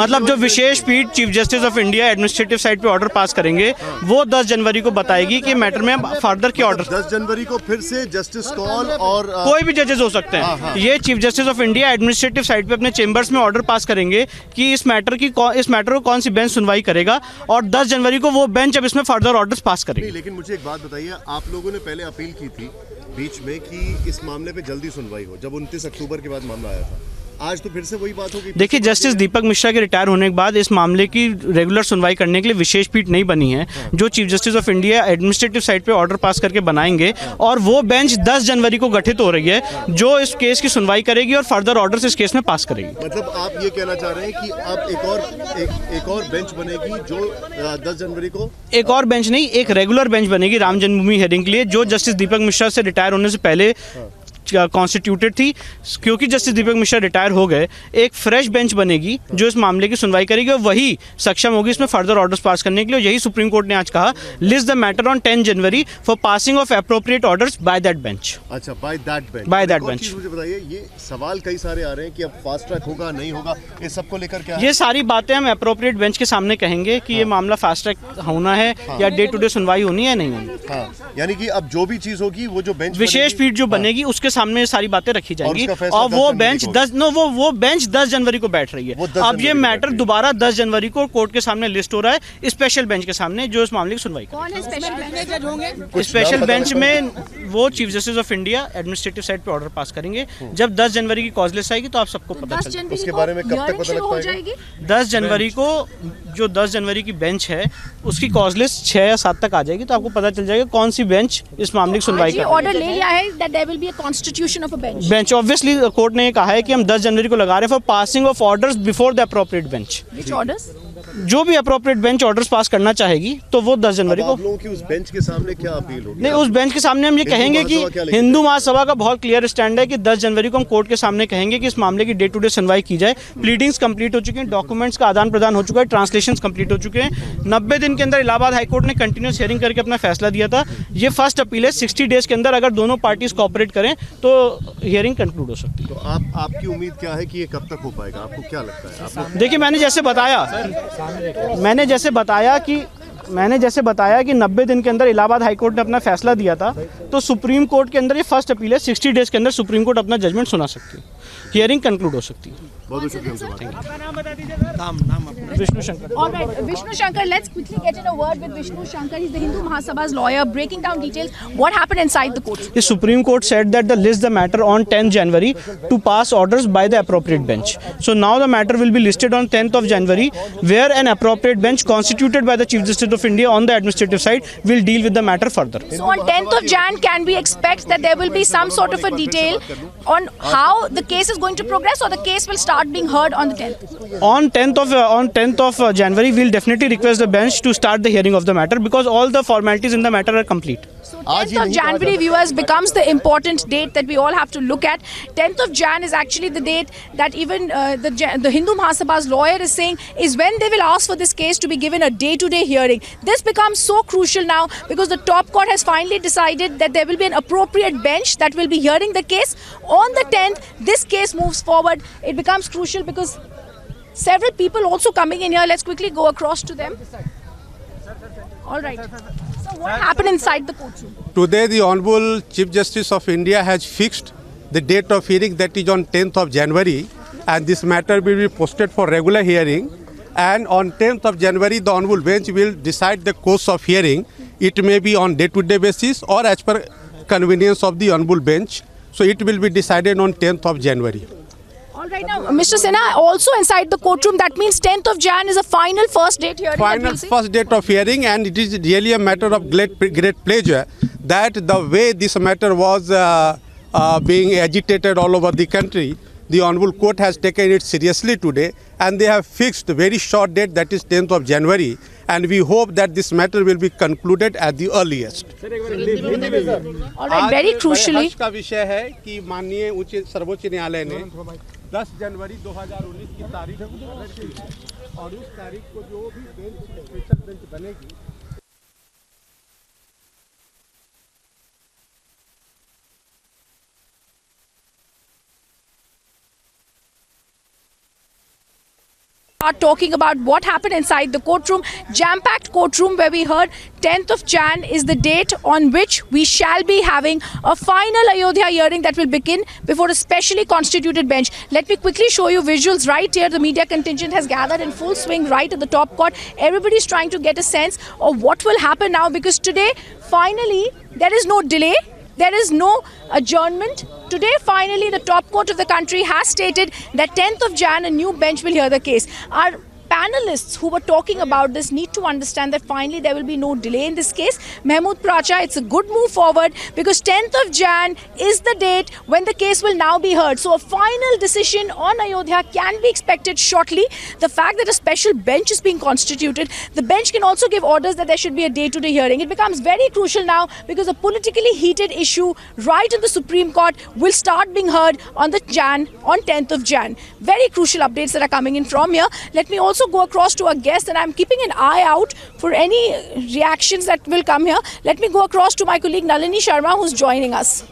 मतलब जो विशेष पीठ chief justice of India administrative side पे ऑर्डर पास करेंगे वो 10 जनवरी को बताएगी कि मैटर में फर्दर के ऑर्डर 10 जनवरी को फिर से जस्टिस कॉल और कोई भी जजेस हो सकते हैं। ये chief justice of India administrative side पे अपने चेंबर्स में ऑर्डर पास करेंगे कि इस मैटर को कौन सी बेंच सुनवाई करेगा और 10 जनवरी को वो बेंच अब इसमें फर्दर ऑर्डर्स पास करेगी। लेकिन मुझे एक बात बताइए, आप लोगों ने पहले अपील की थी बीच में कि इस मामले पे जल्दी सुनवाई हो, जब 29 अक्टूबर के बाद मामला आया था। आज तो फिर से वही बात होगी। देखिए, जस्टिस दीपक मिश्रा के रिटायर होने के बाद इस मामले की रेगुलर सुनवाई करने के लिए विशेष पीठ नहीं बनी है, जो chief justice of India administrative side पे ऑर्डर पास करके बनाएंगे और वो बेंच 10 जनवरी को गठित हो रही है जो इस केस की सुनवाई करेगी और फर्दर ऑर्डर्स इस केस में पास करेगी। मतलब आप ये कहना चाह रहे हैं कि अब एक और बेंच बनेगी जो 10 जनवरी को? एक और बेंच नहीं, एक रेगुलर बेंच बनेगी राम जन्मभूमि हियरिंग के लिए, जो जस्टिस दीपक मिश्रा से रिटायर होने से पहले कॉन्स्टिट्यूटेड थी। क्योंकि जस्टिस दीपक मिश्रा रिटायर हो गए, एक फ्रेश बेंच बनेगी जो इस मामले की सुनवाई करेगी और वही सक्षम होगी इसमें फर्दर ऑर्डर्स पास करने के लिए। यही सुप्रीम कोर्ट ने आज कहा, list the matter on 10 January for passing of appropriate orders by that bench. अच्छा, बाय दैट बेंच। मुझे बताइए, ये सवाल कई सारे आ रहे हैं कि अब फास्ट ट्रैक होगा नहीं होगा, इस सबको लेकर क्या? ये सारी बातें हम एप्रोप्रिएट बेंच के सामने कहेंगे कि ये मामला फास्ट ट्रैक होना है या डे टू डे सुनवाई होनी है नहीं होनी। यानी कि अब जो भी चीज होगी वो जो बेंच विशेष पीठ जो बनेगी उसके सामने सारी बातें रखी जाएंगी और वो बेंच 10 जनवरी को बैठ रही है। अब ये मैटर दोबारा 10 जनवरी को कोर्ट के सामने लिस्ट हो रहा है स्पेशल बेंच के सामने जो इस मामले की सुनवाई करेगा। स्पेशल बेंच में वो chief justice of India administrative side पे ऑर्डर पास करेंगे। जब 10 जनवरी की कॉज लिस्ट आएगी तो आप सबको पता चलेगा। उसके बारे में कब तक पता लग पाएगा? 10 जनवरी को जो 10 जनवरी की बेंच है उसकी कॉज लिस्ट 6 या 7 तक आ जाएगी तो आपको पता चल जाएगा कौन सी बेंच इस मामले की सुनवाई करेगी। ऑर्डर ले लिया है that there will be a constitution of a bench. Obviously court ने कहा है कि हम 10 जनवरी को लगा रहे हैं for passing of orders before the appropriate bench. Which orders? जो भी अप्रोप्रिएट बेंच ऑर्डर्स पास करना चाहेगी तो वो 10 जनवरी को। आप लोगों की उस बेंच के सामने क्या अपील होगी? नहीं, उस बेंच के सामने हम ये कहेंगे कि हिंदू महासभा का बहुत क्लियर स्टैंड है कि 10 जनवरी को हम कोर्ट के सामने कहेंगे कि इस मामले की डे टू डे सुनवाई की जाए। प्लीडिंग्स कंप्लीट हो चुकी हैं, डॉक्यूमेंट्स का आदान प्रदान हो चुका है, ट्रांसलेशंस कंप्लीट हो चुके हैं। 90 दिन के अंदर इलाहाबाद हाईकोर्ट ने कंटिन्यूस हियरिंग करके अपना फैसला दिया था। ये फर्स्ट अपील है, 60 डेज के अंदर अगर दोनों पार्टीज कोऑपरेट करें तो हियरिंग कंक्लूड हो सकती है। तो आपकी उम्मीद क्या है कि ये कब तक हो पाएगा? आपको क्या लगता है? देखिए, मैंने जैसे बताया कि 90 दिन के अंदर इलाहाबाद हाईकोर्ट ने अपना फैसला दिया था, तो सुप्रीम कोर्ट के अंदर ये फर्स्ट अपील है। 60 डेज के अंदर सुप्रीम कोर्ट अपना जजमेंट सुना सकती है, हियरिंग कंक्लूड हो सकती है। बहुत शुक्रिया। Vishnu Shankar. All right, Vishnu Shankar, let's quickly get in a word with Vishnu Shankar. He's the Hindu Mahasabha's lawyer, breaking down details. What happened inside the court? The Supreme Court said that the list the matter on 10th January to pass orders by the appropriate bench. So now the matter will be listed on 10th of January, where an appropriate bench constituted by the Chief Justice of India on the administrative side will deal with the matter further. So on 10th of Jan, can we expect that there will be some sort of a detail on how the case is going to progress, or the case will start being heard on the 10th? On 10th of January, we'll definitely request the bench to start the hearing of the matter because all the formalities in the matter are complete. So 10th of January, viewers, becomes the important date that we all have to look at. 10th of Jan is actually the date that even the Hindu Mahasabha's lawyer is saying is when they will ask for this case to be given a day-to-day hearing. This becomes so crucial now because the top court has finally decided that there will be an appropriate bench that will be hearing the case. On the 10th, this case moves forward. It becomes crucial because several people also coming in here. Let's quickly go across to them. All right. So what happened inside the courtroom? Today, the Honorable Chief Justice of India has fixed the date of hearing, that is on 10th of January, and this matter will be posted for regular hearing. And on 10th of January, the Honorable Bench will decide the course of hearing. It may be on day-to-day basis or as per convenience of the Honorable Bench. So it will be decided on 10th of January. All right, now, Mr. Sinha, also inside the courtroom, that means 10th of Jan is a final first date hearing. Final first date of hearing, and it is really a matter of great pleasure that the way this matter was being agitated all over the country, the Honorable Court has taken it seriously today, and they have fixed a very short date, that is 10th of January, and we hope that this matter will be concluded at the earliest. All right, very crucially, का विषय है कि माननीय उच्च सर्वोच्च न्यायालय ने 10 जनवरी 2019 की तारीख और उस तारीख को जो भी बेंच स्पेशल बेंच बनेगी are talking about what happened inside the courtroom, jam-packed courtroom where we heard 10th of Jan is the date on which we shall be having a final Ayodhya hearing that will begin before a specially constituted bench. Let me quickly show you visuals right here. The media contingent has gathered in full swing right at the top court. Everybody's trying to get a sense of what will happen now, because today, finally, there is no delay. There is no adjournment. Today, finally, the top court of the country has stated that 10th of Jan, a new bench will hear the case. Our panelists who were talking about this need to understand that finally there will be no delay in this case. Mahmood Pracha, it's a good move forward because 10th of Jan is the date when the case will now be heard. So a final decision on Ayodhya can be expected shortly. The fact that a special bench is being constituted, the bench can also give orders that there should be a day-to-day hearing. It becomes very crucial now because a politically heated issue right in the Supreme Court will start being heard on 10th of Jan. Very crucial updates that are coming in from here. Let me also go across to our guest, and I'm keeping an eye out for any reactions that will come here. Let me go across to my colleague Nalini Sharma, who's joining us.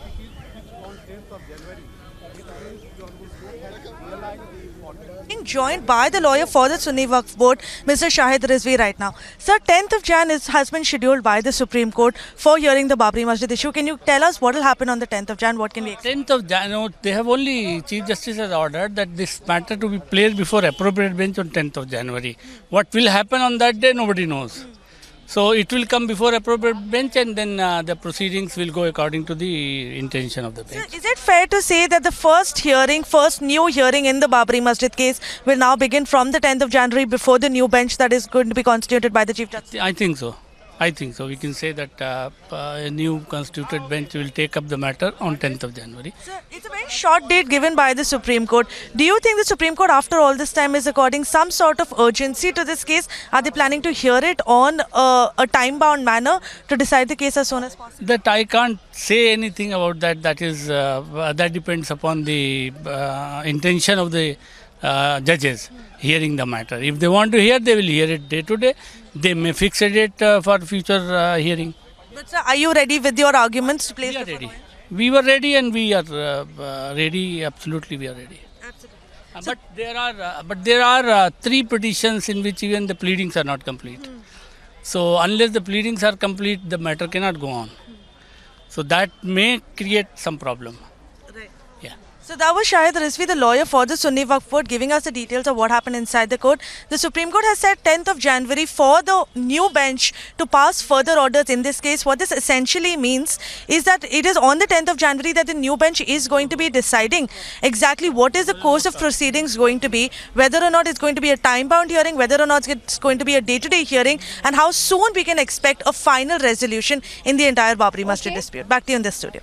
Being joined by the lawyer for the Sunni Waqf Board, Mr. Shahid Rizvi right now. Sir, 10th of Jan has been scheduled by the Supreme Court for hearing the Babri Masjid issue. Can you tell us what will happen on the 10th of Jan? What can we expect? 10th of Jan, no, they have only, Chief Justice has ordered that this matter to be placed before appropriate bench on 10th of January. What will happen on that day, nobody knows. So it will come before appropriate bench, and then the proceedings will go according to the intention of the bench. Sir, is it fair to say that the first new hearing in the Babri Masjid case will now begin from the 10th of January before the new bench that is going to be constituted by the Chief Justice? I think so. We can say that a new constituted bench will take up the matter on 10th of January. Sir, it's a very short date given by the Supreme Court. Do you think the Supreme Court, after all this time, is according some sort of urgency to this case? Are they planning to hear it on a time-bound manner to decide the case as soon as possible? That I can't say anything about that. That depends upon the intention of the judges hearing the matter. If they want to hear, they will hear it day to day. They may fix a date for future hearing. But sir, are you ready with your arguments to place? We are ready. We were ready, and we are ready. Absolutely, we are ready. Absolutely. But there are 3 petitions in which even the pleadings are not complete. So unless the pleadings are complete, the matter cannot go on. So that may create some problem. Right. Yeah. So that was Shahid Rizvi, the lawyer for the Sunni Waqf Board, giving us the details of what happened inside the court. The Supreme Court has set 10th of January for the new bench to pass further orders in this case. What this essentially means is that it is on the 10th of January that the new bench is going to be deciding exactly what is the course of proceedings going to be, whether or not it's going to be a time-bound hearing, whether or not it's going to be a day-to-day hearing, and how soon we can expect a final resolution in the entire Babri Masjid dispute. Back to you in the studio.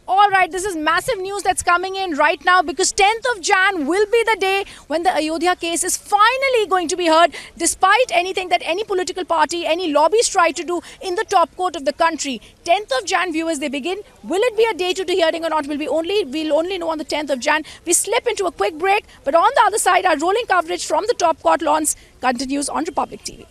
All right, this is massive news that's coming in right now because 10th of Jan will be the day when the Ayodhya case is finally going to be heard, despite anything that any political party, any lobbies try to do in the top court of the country. 10th of Jan, viewers, they begin. Will it be a day-to-day hearing or not? We'll only know on the 10th of Jan. We slip into a quick break, but on the other side, our rolling coverage from the top court lawns continues on Republic TV.